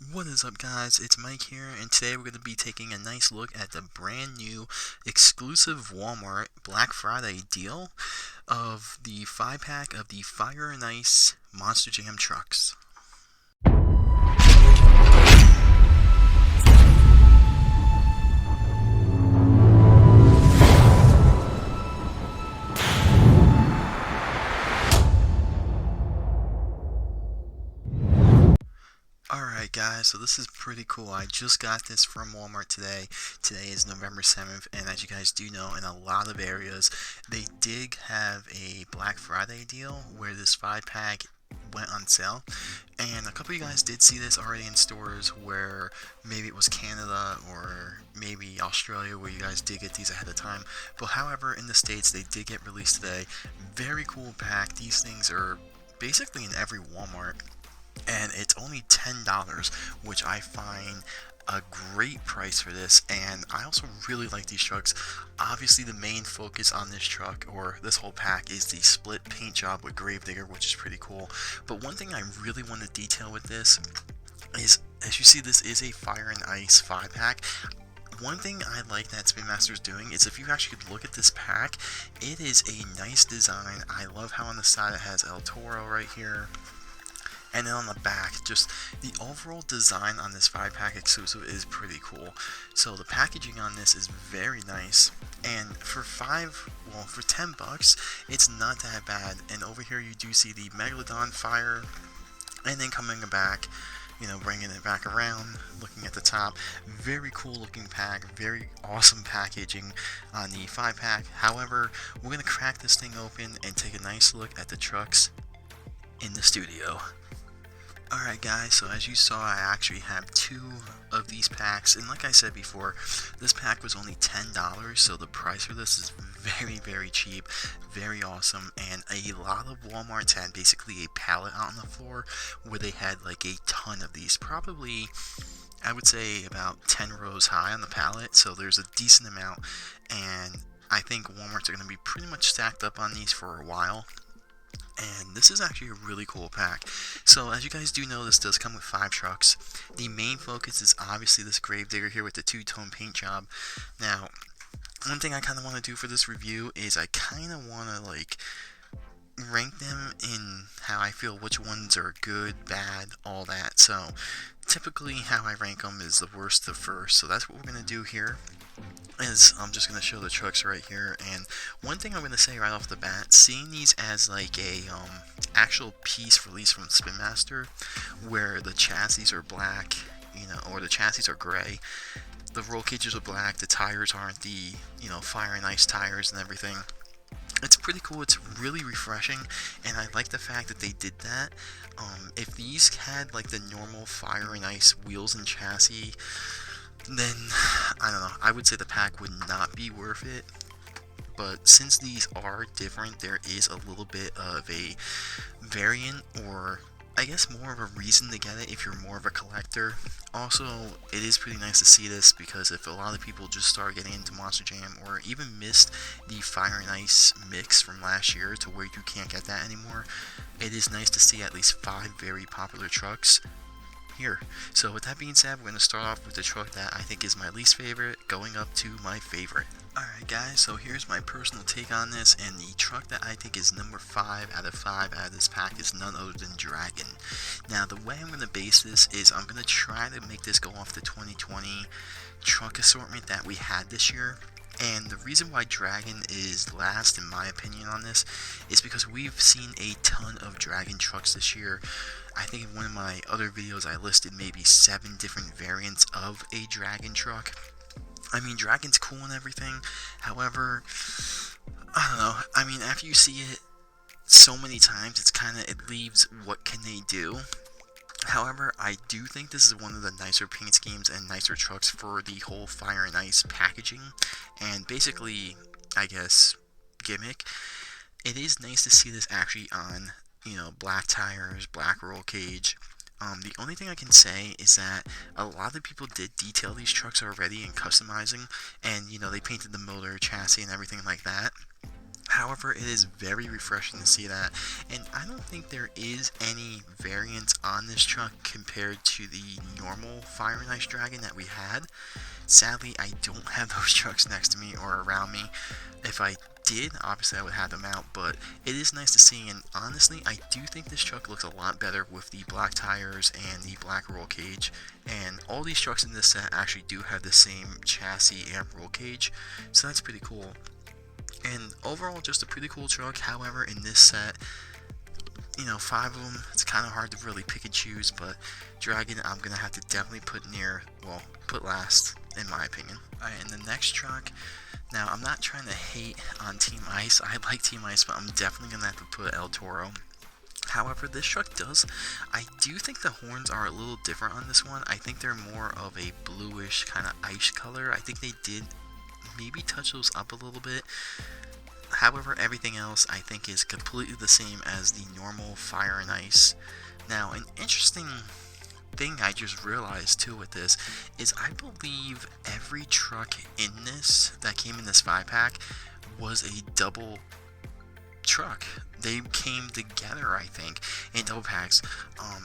What is up, guys? It's Mike here, and today we're going to be taking a nice look at the brand new exclusive Walmart Black Friday deal of the 5-pack of the Fire and Ice Monster Jam trucks. Alright guys, so this is pretty cool. I just got this from Walmart today. Today is November 7th, and as you guys do know, in a lot of areas, they did have a Black Friday deal where this 5-pack went on sale. And a couple of you guys did see this already in stores where maybe it was Canada or maybe Australia where you guys did get these ahead of time. But however, in the States, they did get released today. Very cool pack. These things are basically in every Walmart, and it's only $10, which I find a great price for this. And I also really like these trucks. Obviously, the main focus on this truck, or this whole pack, is the split paint job with Gravedigger, which is pretty cool. But one thing I really want to detail with this is, as you see, this is a Fire and Ice 5-pack. One thing I like that Spin Master is doing is, if you actually look at this pack, it is a nice design. I love how on the side it has El Toro right here. And then on the back, just the overall design on this 5-pack exclusive is pretty cool. So the packaging on this is very nice. And for for $10, it's not that bad. And over here you do see the Megalodon fire. And then coming back, bringing it back around, looking at the top. Very cool looking pack, very awesome packaging on the 5-pack. However, we're going to crack this thing open and take a nice look at the trucks in the studio. Alright guys, so as you saw, I actually have two of these packs, and like I said before, this pack was only $10, so the price for this is very, very cheap, very awesome. And a lot of Walmarts had basically a pallet out on the floor where they had like a ton of these, probably I would say about 10 rows high on the pallet, so there's a decent amount, and I think Walmarts are going to be pretty much stacked up on these for a while. And this is actually a really cool pack. So as you guys do know, this does come with 5 trucks. The main focus is obviously this Gravedigger here with the two-tone paint job. Now, one thing I kind of want to do for this review is I kind of want to rank them in how I feel which ones are good, bad, all that. So typically how I rank them is the worst to first. So that's what we're going to do here. I'm just going to show the trucks right here. And one thing I'm going to say right off the bat, seeing these as like a actual piece released from Spin Master, where the chassis are black, or the chassis are gray, the roll cages are black, the tires aren't the, Fire and Ice tires and everything. It's pretty cool. It's really refreshing, and I like the fact that they did that. If these had like the normal Fire and Ice wheels and chassis, then I don't know, I would say the pack would not be worth it. But since these are different, there is a little bit of a variant, or I guess more of a reason to get it if you're more of a collector. Also, it is pretty nice to see this, because if a lot of people just start getting into Monster Jam or even missed the Fire and Ice mix from last year to where you can't get that anymore, it is nice to see at least 5 very popular trucks here. So with that being said, we're going to start off with the truck that I think is my least favorite, going up to my favorite. Alright guys, so here's my personal take on this, and the truck that I think is number 5 out of 5 out of this pack is none other than Dragon. Now the way I'm going to base this is I'm going to try to make this go off the 2020 truck assortment that we had this year. And the reason why Dragon is last, in my opinion, on this is because we've seen a ton of Dragon trucks this year. I think in one of my other videos I listed maybe 7 different variants of a Dragon truck. I mean, Dragon's cool and everything. However, I don't know. I mean, after you see it so many times, it leaves what can they do. However, I do think this is one of the nicer paint schemes and nicer trucks for the whole Fire and Ice packaging and basically, I guess, gimmick. It is nice to see this actually on, black tires, black roll cage. The only thing I can say is that a lot of people did detail these trucks already in customizing, and they painted the motor, chassis, and everything like that. However, it is very refreshing to see that, and I don't think there is any variance on this truck compared to the normal Fire and Ice Dragon that we had. Sadly, I don't have those trucks next to me or around me. If I did, obviously I would have them out, but it is nice to see, and honestly, I do think this truck looks a lot better with the black tires and the black roll cage, and all these trucks in this set actually do have the same chassis and roll cage, so that's pretty cool. And overall, just a pretty cool truck. However, in this set, you know, 5 of them, it's kind of hard to really pick and choose, but Dragon, I'm going to have to definitely put last, in my opinion. Alright, and the next truck, now, I'm not trying to hate on Team Ice. I like Team Ice, but I'm definitely going to have to put El Toro. However, this truck I do think the horns are a little different on this one. I think they're more of a bluish kind of ice color. I think they did maybe touch those up a little bit. However, everything else I think is completely the same as the normal Fire and Ice. Now, an interesting thing I just realized too with this is I believe every truck in this that came in this 5-pack was a double truck. They came together, I think, in double packs.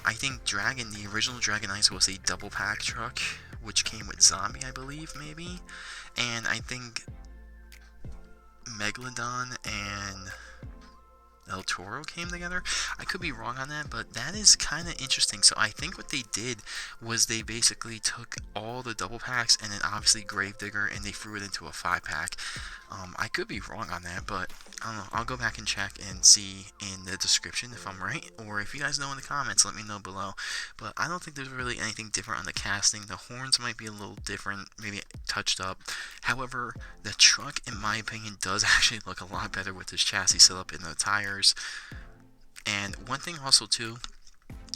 I think Dragon, the original Dragon Ice, was a double pack truck, which came with Zombie, I believe, maybe. And I think Megalodon and El Toro came together. I could be wrong on that, but that is kind of interesting. So I think what they did was they basically took all the double packs and then obviously Gravedigger and they threw it into a 5-pack. I could be wrong on that, but I don't know. I'll go back and check and see in the description if I'm right, or if you guys know in the comments, let me know below. But I don't think there's really anything different on the casting. The horns might be a little different, maybe touched up. However, the truck, in my opinion, does actually look a lot better with this chassis setup and the tires. And one thing also too,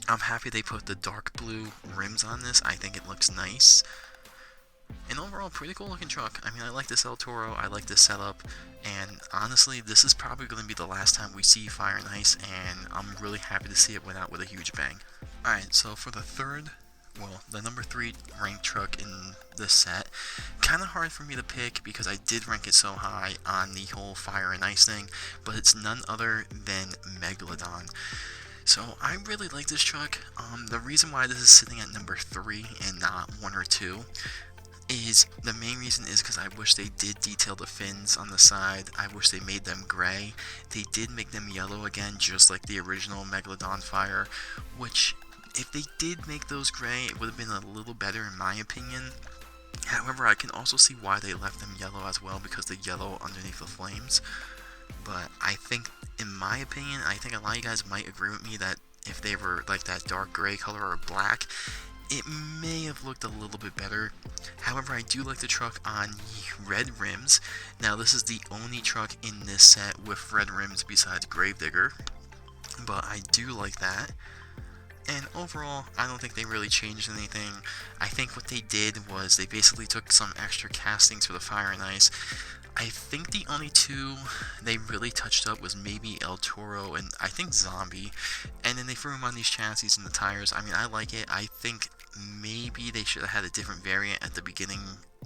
I'm happy they put the dark blue rims on this. I think it looks nice. And overall, pretty cool looking truck. I mean, I like this El Toro, I like this setup, and honestly, this is probably going to be the last time we see Fire and Ice, and I'm really happy to see it went out with a huge bang. Alright, so for the number 3 ranked truck in this set, kind of hard for me to pick because I did rank it so high on the whole Fire and Ice thing, but it's none other than Megalodon. So I really like this truck. The reason why this is sitting at number 3 and not 1 or 2 is the main reason is because I wish they did detail the fins on the side. I wish they made them gray. They did make them yellow again, just like the original Megalodon Fire, which if they did make those gray, it would have been a little better in my opinion. However, I can also see why they left them yellow as well, because the yellow underneath the flames. But I think, in my opinion, I think a lot of you guys might agree with me that if they were like that dark gray color or black, it may have looked a little bit better. However, I do like the truck on red rims. Now, this is the only truck in this set with red rims besides Gravedigger, but I do like that. And overall, I don't think they really changed anything. I think what they did was they basically took some extra castings for the Fire and Ice. I think the only 2 they really touched up was maybe El Toro and I think Zombie. And then they threw them on these chassis and the tires. I mean, I like it. I think maybe they should have had a different variant at the beginning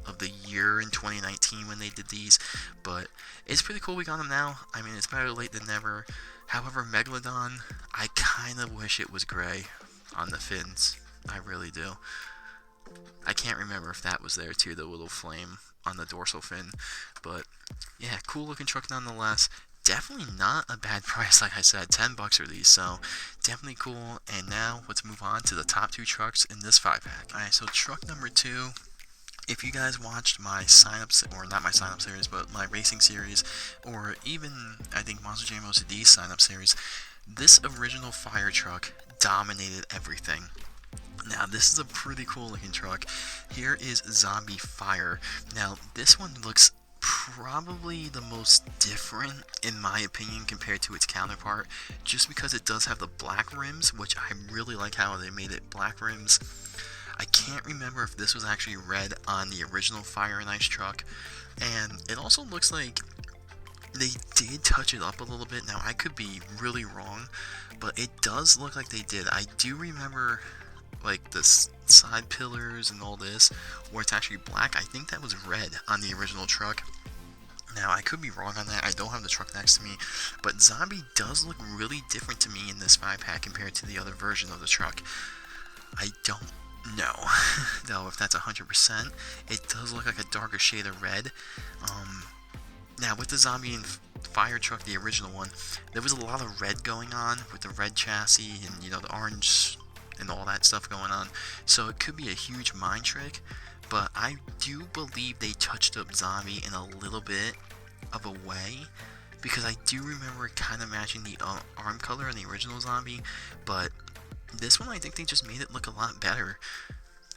of the year in 2019 when they did these. But it's pretty cool we got them now. I mean, it's better late than never. However, Megalodon, I kind of wish it was gray on the fins. I really do. I can't remember if that was there too, the little flame on the dorsal fin. But yeah, cool looking truck nonetheless. Definitely not a bad price, like I said, $10 for these, so definitely cool. And now let's move on to the top 2 trucks in this 5-pack. Alright, so truck number 2. If you guys watched my sign-ups, or not my sign-up series, but my racing series, or even, I think, Monster Jam OCD's sign-up series, this original fire truck dominated everything. Now, this is a pretty cool looking truck. Here is Zombie Fire. Now, this one looks probably the most different, in my opinion, compared to its counterpart, just because it does have the black rims, which I really like how they made it black rims. I can't remember if this was actually red on the original Fire and Ice truck, and it also looks like they did touch it up a little bit. Now, I could be really wrong, but it does look like they did. I do remember, like, the side pillars and all this, where it's actually black. I think that was red on the original truck. Now, I could be wrong on that. I don't have the truck next to me, but Zombie does look really different to me in this 5-pack compared to the other version of the truck. I don't know, though, if that's 100%. It does look like a darker shade of red. Now, with the Zombie and Fire truck, the original one, there was a lot of red going on with the red chassis and, the orange and all that stuff going on. So it could be a huge mind trick, but I do believe they touched up Zombie in a little bit of a way, because I do remember it kind of matching the arm color in the original Zombie, but this one I think they just made it look a lot better.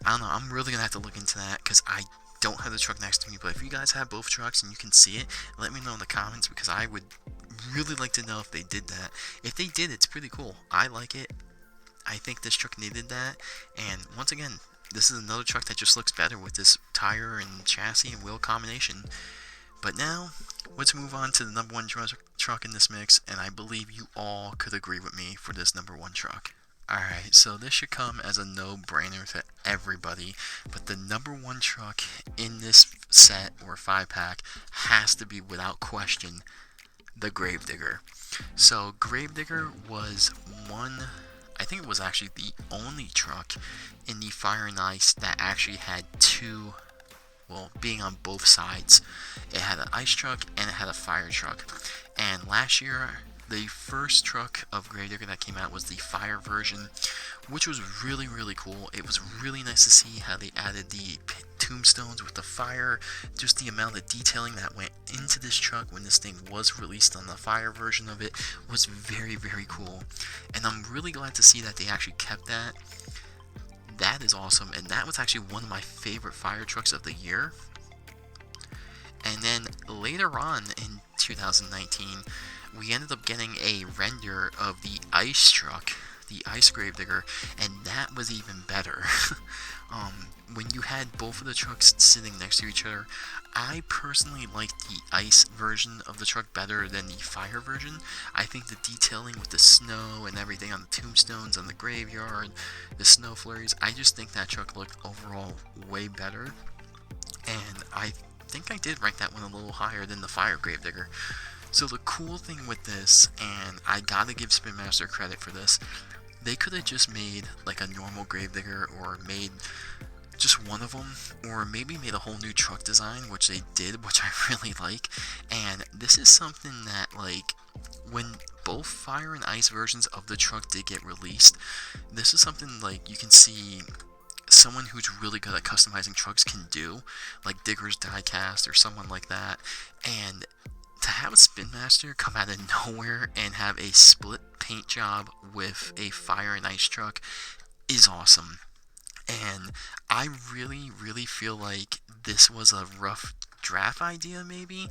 I don't know, I'm really gonna have to look into that because I don't have the truck next to me, but if you guys have both trucks and you can see it, let me know in the comments, because I would really like to know if they did that. If they did, it's pretty cool. I like it. I think this truck needed that, and once again, this is another truck that just looks better with this tire and chassis and wheel combination. But now, let's move on to the number one truck in this mix, and I believe you all could agree with me for this number one truck. Alright, so this should come as a no-brainer to everybody, but the number one truck in this set or 5-pack has to be, without question, the Gravedigger. So Gravedigger was I think it was actually the only truck in the Fire and Ice that actually had two, being on both sides. It had an ice truck and it had a fire truck. And last year, the first truck of Gravedigger that came out was the fire version, which was really, really cool. It was really nice to see how they added the tombstones with the fire, just the amount of detailing that went into this truck when this thing was released on the fire version of it was very, very cool. And I'm really glad to see that they actually kept that. That is awesome, and that was actually one of my favorite fire trucks of the year. And then later on in 2019, we ended up getting a render of the ice truck, the Ice Gravedigger, and that was even better. When you had both of the trucks sitting next to each other, I personally liked the ice version of the truck better than the fire version. I think the detailing with the snow and everything on the tombstones, on the graveyard, the snow flurries, I just think that truck looked overall way better. And I think I did rank that one a little higher than the Fire Gravedigger. So the cool thing with this, and I gotta give Spin Master credit for this, they could have just made like a normal Gravedigger, or made just one of them, or maybe made a whole new truck design, which they did, which I really like. And this is something that, like, when both Fire and Ice versions of the truck did get released, this is something like you can see someone who's really good at customizing trucks can do, like Digger's Diecast or someone like that. And to have a Spin Master come out of nowhere and have a split paint job with a Fire and Ice truck is awesome. And I really, really feel like this was a rough draft idea, maybe,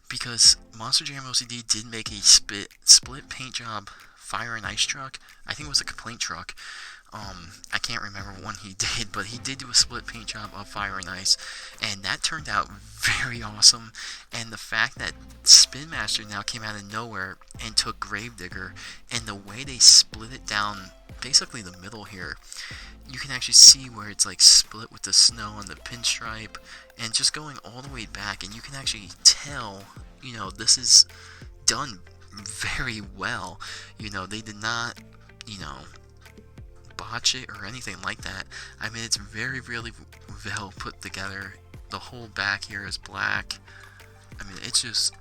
because Monster Jam OCD did make a split paint job Fire and Ice truck. I think it was a complaint truck. I can't remember one he did, but he did do a split paint job of Fire and Ice, and that turned out very awesome. And the fact that Spin Master now came out of nowhere and took Gravedigger, and the way they split it down basically the middle here, you can actually see where it's like split with the snow and the pinstripe, and just going all the way back, and you can actually tell, this is done very well. They did not, botch it or anything like that. I mean, it's very, really well put together. The whole back here is black. I mean, it's just,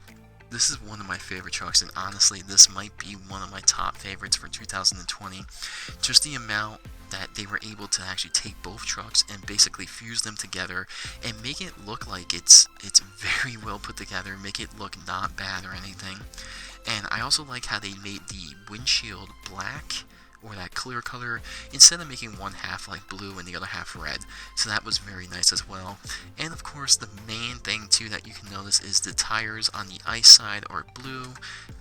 this is one of my favorite trucks, and honestly, this might be one of my top favorites for 2020. Just the amount that they were able to actually take both trucks and basically fuse them together and make it look like it's very well put together, make it look not bad or anything. And I also like how they made the windshield black, or that clear color, instead of making one half like blue and the other half red. So that was very nice as well. And of course, the main thing too that you can notice is the tires on the ice side are blue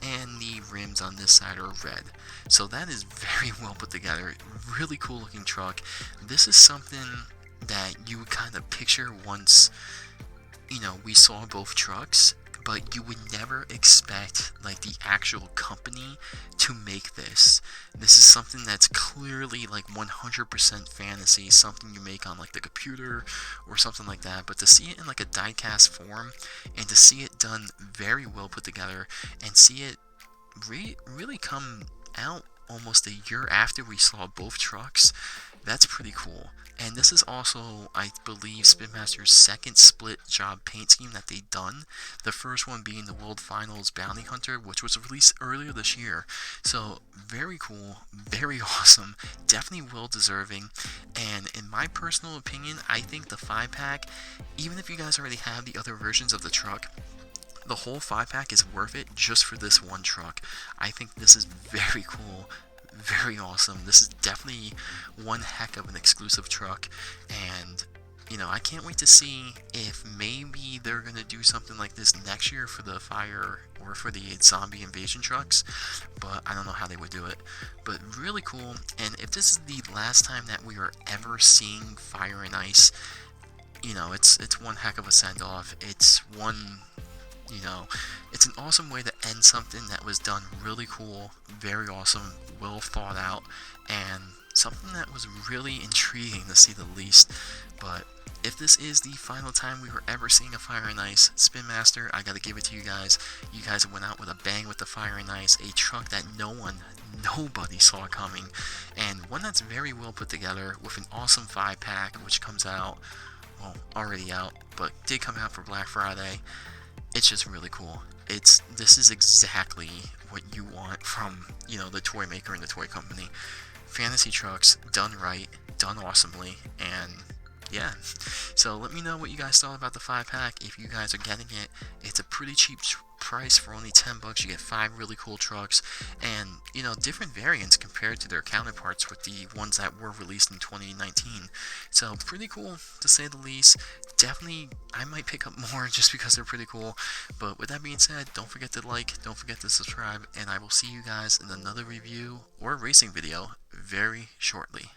and the rims on this side are red. So that is very well put together. Really cool looking truck. This is something that you would kind of picture once we saw both trucks, but you would never expect like the actual company to make this. This is something that's clearly like 100% fantasy, something you make on like the computer or something like that. But to see it in like a diecast form and to see it done very well put together and see it really come out almost a year after we saw both trucks, that's pretty cool. And this is also, I believe, Spin Master's second split job paint scheme that they've done. The first one being the World Finals Bounty Hunter, which was released earlier this year. So, very cool, very awesome, definitely well deserving. And in my personal opinion, I think the 5-pack, even if you guys already have the other versions of the truck, the whole 5-pack is worth it just for this one truck. I think this is very cool, very awesome. This is definitely one heck of an exclusive truck, and I can't wait to see if maybe they're gonna do something like this next year for the fire or for the zombie invasion trucks, but I don't know how they would do it. But really cool, and if this is the last time that we are ever seeing Fire and Ice, it's one heck of a send-off. It's an awesome way to end something that was done really cool, very awesome, well thought out, and something that was really intriguing to see the least. But if this is the final time we were ever seeing a Fire and Ice, Spin Master, I gotta give it to you guys. You guys went out with a bang with the Fire and Ice, a truck that nobody saw coming, and one that's very well put together with an awesome 5-pack, which comes out, well, already out, but did come out for Black Friday. It's just really cool. This is exactly what you want from, the toy maker and the toy company. Fantasy trucks done right, done awesomely, and yeah. So let me know what you guys thought about the 5-pack. If you guys are getting it, it's a pretty cheap price for only $10. You get 5 really cool trucks and different variants compared to their counterparts with the ones that were released in 2019. So pretty cool to say the least. Definitely I might pick up more just because they're pretty cool. But with that being said, don't forget to like, don't forget to subscribe, and I will see you guys in another review or racing video very shortly.